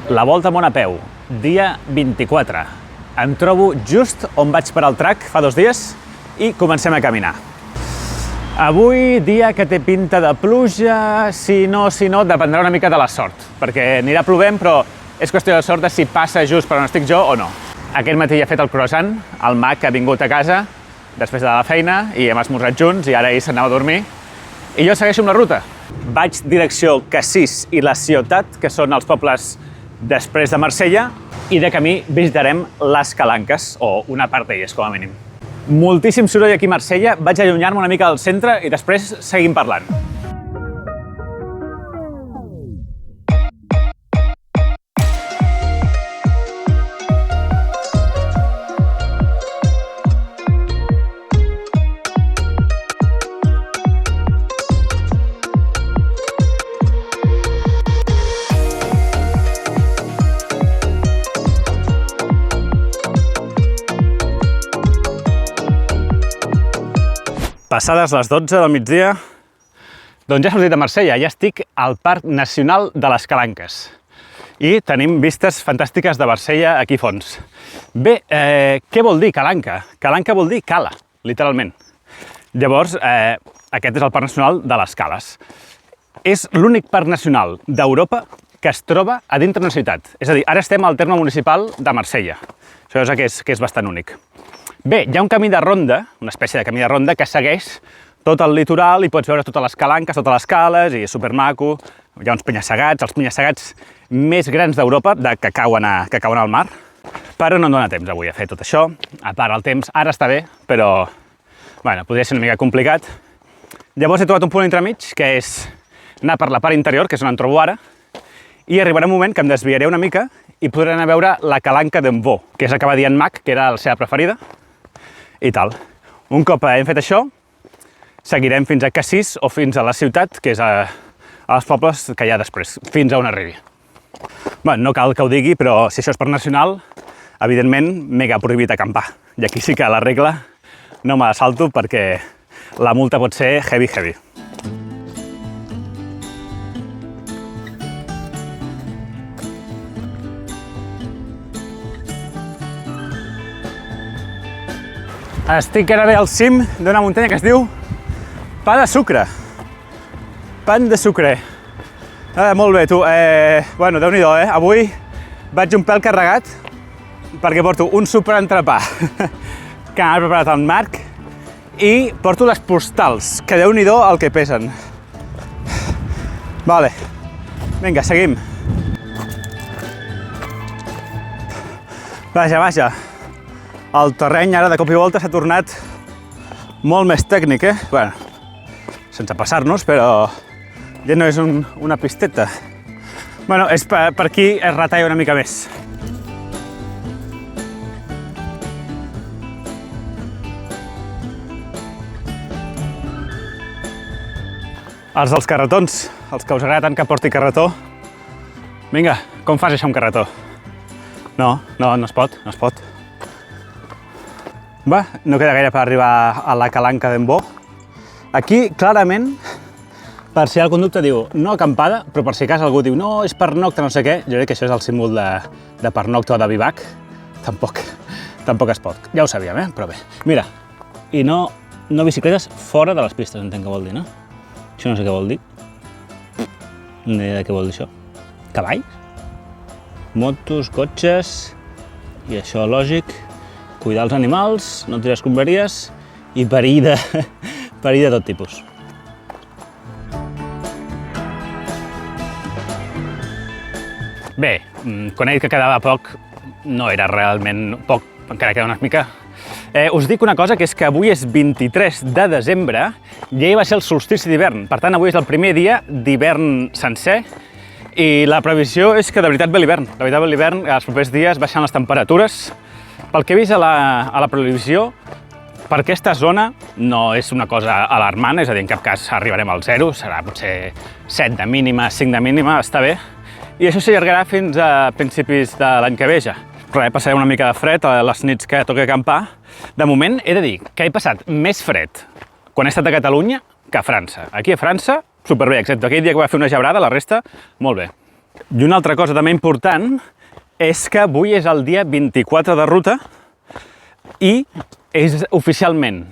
La volta al món a peu, dia 24. Em trobo just on vaig parar el track fa 2 dies i comencem a caminar. Avui, dia que té pinta de pluja, si no, dependrà una mica de la sort, perquè anirà plovent, però és qüestió de sort de si passa just per on estic jo o no. Aquest matí he fet el croissant, el Mac ha vingut a casa després de la feina i hem esmorzat junts i ara ell s'anava a dormir. I jo segueixo amb la ruta. Vaig direcció Cassis i la Ciutat, que són els pobles després de Marsella, i de camí visitarem les Calanques, o una part d'elles, com a mínim. Moltíssim soroll aquí a Marsella, vaig allunyar-me una mica del centre i després seguim parlant. Passades les 12 del migdia, doncs ja he sortit de Marsella, ja estic al Parc Nacional de les Calanques. I tenim vistes fantàstiques de Marsella aquí a fons. Bé, què vol dir Calanca? Calanca vol dir cala, literalment. Llavors, aquest és el Parc Nacional de les Cales. És l'únic parc nacional d'Europa que es troba a dintre d'una ciutat. És a dir, ara estem al terme municipal de Marsella. Això que és bastant únic. Bé, hi ha un camí de ronda, una espècie de camí de ronda, que segueix tot el litoral i pots veure totes les calanques, totes les cales, i és supermaco. Hi ha uns penya-segats, els penya-segats més grans d'Europa, que cauen al mar. Però no em dóna temps avui a fer tot això. A part, el temps ara està bé, però bueno, podria ser una mica complicat. Llavors he trobat un punt entremig, que és anar per la part interior, que és on em trobo ara, i arribarà un moment que em desviaré una mica i podré anar a veure la Calanca d'en Vaux, que és el que va dir en Mac, que era la seva preferida, i tal. Un cop hem fet això, seguirem fins a Cassis o fins a la ciutat, que és als pobles que hi ha després, fins a on arribi. Bé, no cal que ho digui, però si això és parc nacional, evidentment, mega prohibit acampar. I aquí sí que la regla no me la salto perquè la multa pot ser heavy. Estic ara bé al cim d'una muntanya que es diu Pa de Sucre. Pan de Sucre. Molt bé, tu. Bueno, déu-n'hi-do, Avui vaig un pèl carregat perquè porto un superentrepà que m'ha preparat el Marc i porto les postals, que déu-n'hi-do el que pesen. Vale. Vinga, seguim. Vaja. El terreny ara de cop i volta s'ha tornat molt més tècnic, Bueno, sense passar-nos, però ja no és una pisteta. Bueno, per aquí es retalla una mica més. Els dels carretons, els que us agrada tant que porti carretó. Vinga, com fas això amb carretó? No es pot. Va, no queda gaire per arribar a la Calanca d'en Vaux. Aquí, clarament, per si el conducte diu no acampada, però per si cas algú diu no, és pernocte, no sé què, jo crec que això és el símbol de pernocte o de bivac. Tampoc es pot. Ja ho sabíem, però bé. Mira, i no bicicletes fora de les pistes, entenc que vol dir, no? Això no sé què vol dir. Ni idea de què vol dir això. Cavalls? Motos, cotxes... I això, lògic. Cuidar els animals, no tirar escombraries i perill de tot tipus. Bé, quan he dit que quedava poc, no era realment poc, encara queda una mica. Us dic una cosa, que és que avui és 23 de desembre i ahir va ser el solstici d'hivern. Per tant, avui és el primer dia d'hivern sencer i la previsió és que de veritat ve l'hivern. De veritat ve l'hivern, els propers dies baixen les temperatures. Pel que he vist a la previsió, per aquesta zona no és una cosa alarmant, és a dir, en cap cas arribarem al 0, serà potser 7 de mínima, 5 de mínima, està bé. I això s'allargarà fins a principis de l'any que ve ja. Però passaré una mica de fred a les nits que toqui acampar. De moment he de dir que he passat més fred quan he estat a Catalunya que a França. Aquí a França, superbé, excepte aquell dia que va fer una gebrada, la resta, molt bé. I una altra cosa també important és que avui és el dia 24 de ruta i és oficialment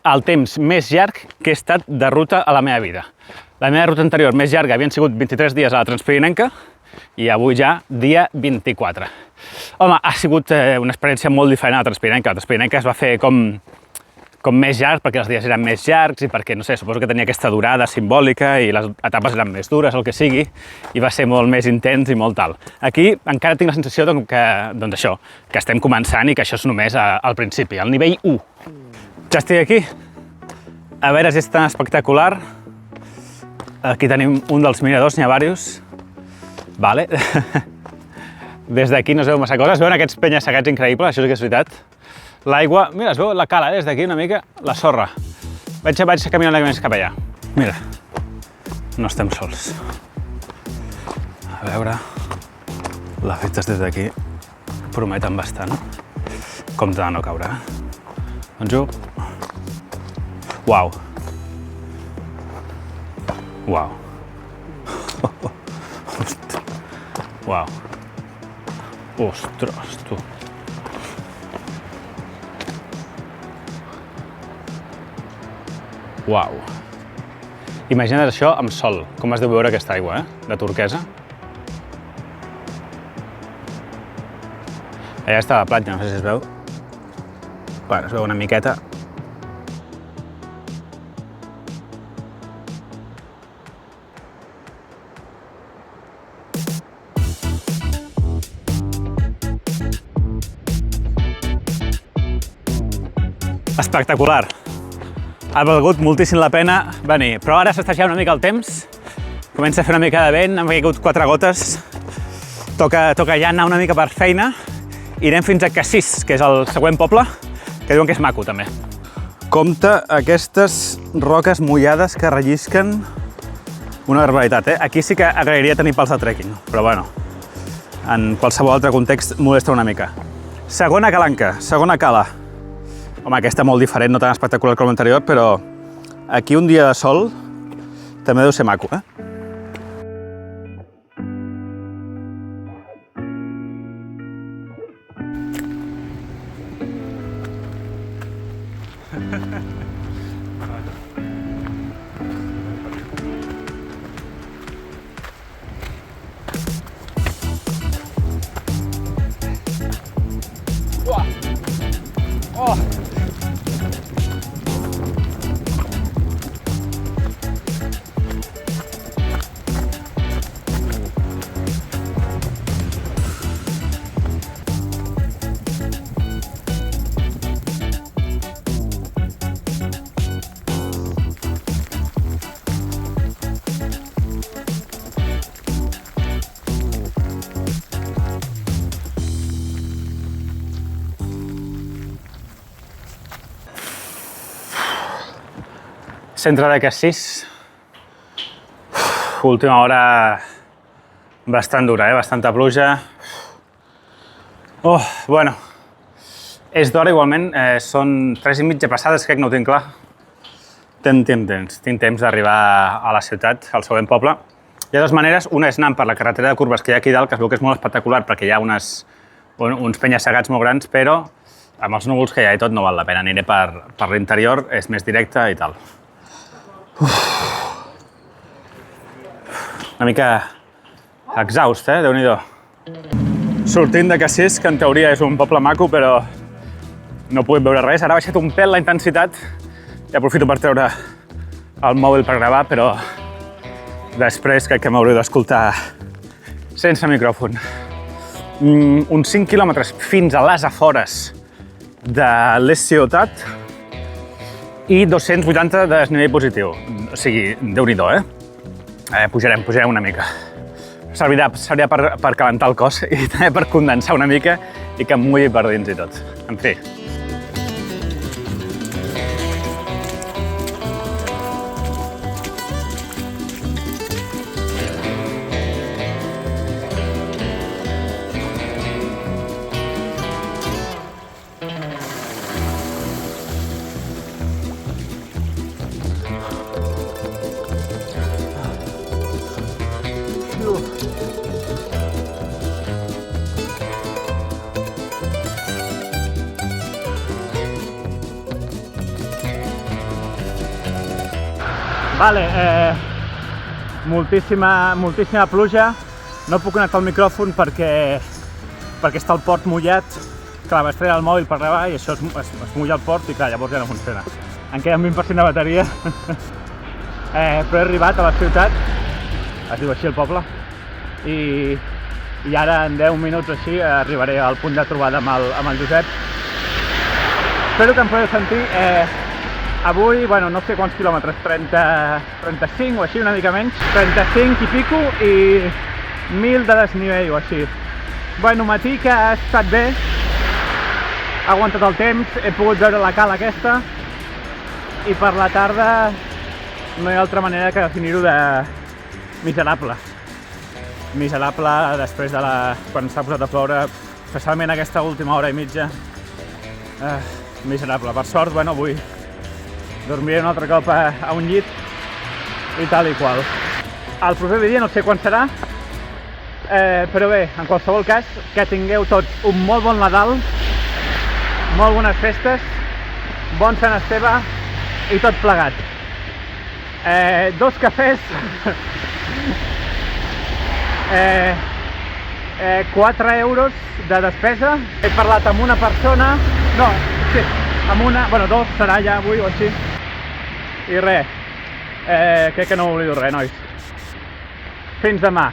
el temps més llarg que he estat de ruta a la meva vida. La meva ruta anterior més llarga havien sigut 23 dies a la Transpirinenca i avui ja dia 24. Home, ha sigut una experiència molt diferent a la Transpirinenca. La Transpirinenca es va fer com més llarg perquè els dies eren més llargs i perquè, no sé, suposo que tenia aquesta durada simbòlica i les etapes eren més dures, el que sigui, i va ser molt més intens i molt tal. Aquí encara tinc la sensació que estem començant i que això és només al principi, al nivell 1. Ja estic aquí. A veure si és tan espectacular. Aquí tenim un dels miradors, n'hi ha diversos. Vale. Des d'aquí no es veu massa coses. Es veuen aquests penya-segats increïbles, això sí que és veritat. L'aigua, mira, es veu la cala, des d'aquí una mica, la sorra. Vaig caminant una mica més cap allà. Mira, no estem sols. A veure, l'efectes des d'aquí prometen bastant. Compte de no caure. Doncs Uau. Uau. Uau. Ostres, tu. Uau. Imagina't això amb sol, com es deu veure aquesta aigua, de turquesa. Allà està la platja, no sé si es veu. Bueno, es veu una miqueta. Espectacular. Ha valgut moltíssim la pena venir, però ara s'està ja una mica el temps, comença a fer una mica de vent, han caigut 4 gotes, toca ja anar una mica per feina i anem fins a Cassís, que és el següent poble, que diuen que és maco també. Compte aquestes roques mullades que rellisquen una barbaritat, Aquí sí que agrairia tenir pals de trekking, però bueno, en qualsevol altre context molesta una mica. Segona calanca, segona cala. Home, aquesta molt diferent, no tan espectacular com l'anterior, però aquí un dia de sol també deu ser maco, Oh! Centre de Cassís. Última hora bastant dura, bastanta pluja. Bueno, és d'hora igualment, són 3:30 passades, crec que no ho tinc clar. Tinc temps d'arribar a la ciutat, al següent poble. Hi ha dues maneres, una és anant per la carretera de curves que hi ha aquí dalt, que es veu que és molt espectacular perquè hi ha uns penya-segats molt grans, però amb els núvols que hi ha i tot no val la pena. Aniré per l'interior, és més directe i tal. Una mica exhaust, Déu-n'hi-do. Sortint de Cassís, que en teoria és un poble maco, però no puc veure res. Ara ha baixat un pèl la intensitat i aprofito per treure el mòbil per gravar, però després crec que m'hauré d'escoltar sense micròfon. Uns 5 quilòmetres fins a les afores de la ciutat i 280 de desnivell positiu. O sigui, Déu-n'hi-do, Pujarem una mica. Servirà per calentar el cos i també per condensar una mica i que em mulli per dins i tot. En fi. Vale, moltíssima pluja. No puc connectar el micròfon perquè està el port mullat. Clar, vaig treure el mòbil per gravar i això es mulla el port i clar, llavors ja no funciona. Em queda un 20% de bateria. Però he arribat a la ciutat, es diu així el poble, i ara en 10 minuts o així arribaré al punt de trobada amb el Josep. Espero que em podeu sentir. Avui, bueno, no sé quants quilòmetres, 35 o així, una mica menys, 35 i pico i 1000 de desnivell o així. Bueno, matí que ha estat bé, ha aguantat el temps, he pogut veure la cala aquesta i per la tarda no hi ha altra manera que definir-ho de miserable. Miserable després de quan s'ha posat a ploure, especialment aquesta última hora i mitja. Miserable. Per sort, bueno, avui dormiré un altre cop a un llit i tal i qual. El proper vídeo no sé quan serà, però bé, en qualsevol cas, que tingueu tots un molt bon Nadal, molt bones festes, bon Sant Esteve i tot plegat. 2 cafès, 4 euros de despesa. He parlat amb una persona, no, sí, amb una, bueno, 2 serà ja avui o així. I res, crec que no oblido res, nois. Fins demà.